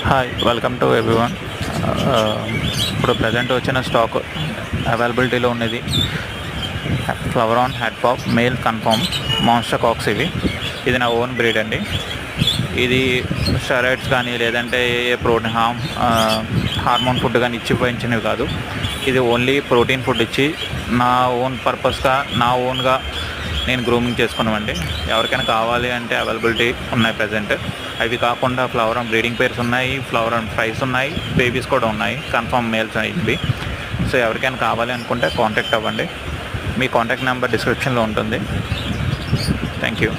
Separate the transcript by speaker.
Speaker 1: Hi welcome to everyone. ఇప్పుడు present వచ్చిన stock అవైలబిలిటీలో ఉన్నది flower on head pop male confirm monster కాక్స్. ఇది నా ఓన్ బ్రీడ్ అండి. ఇది స్టెరాయిడ్స్ కానీ లేదంటే ఏ ప్రోటీన్ హార్మోన్ ఫుడ్ కానీ ఇచ్చి పెంచినవి కాదు. ఇది ఓన్లీ ప్రోటీన్ ఫుడ్ ఇచ్చి నా ఓన్ పర్పస్గా నా ఓన్గా నేను గ్రూమింగ్ చేసుకున్నామండి. ఎవరికైనా కావాలి అంటే అవైలబిలిటీ ఉన్నాయి ప్రజెంట్. అవి కాకుండా ఫ్లవర్ ఆన్ బ్రీడింగ్ పేర్స్ ఉన్నాయి, ఫ్లవర్ ఆన్ ఫ్రైస్ ఉన్నాయి, బేబీస్ కూడా ఉన్నాయి, కన్ఫర్మ్ మేల్స్ ఇవి. సో ఎవరికైనా కావాలి అనుకుంటే కాంటాక్ట్ అవ్వండి. మీ కాంటాక్ట్ నెంబర్ డిస్క్రిప్షన్లో ఉంటుంది. Thank you.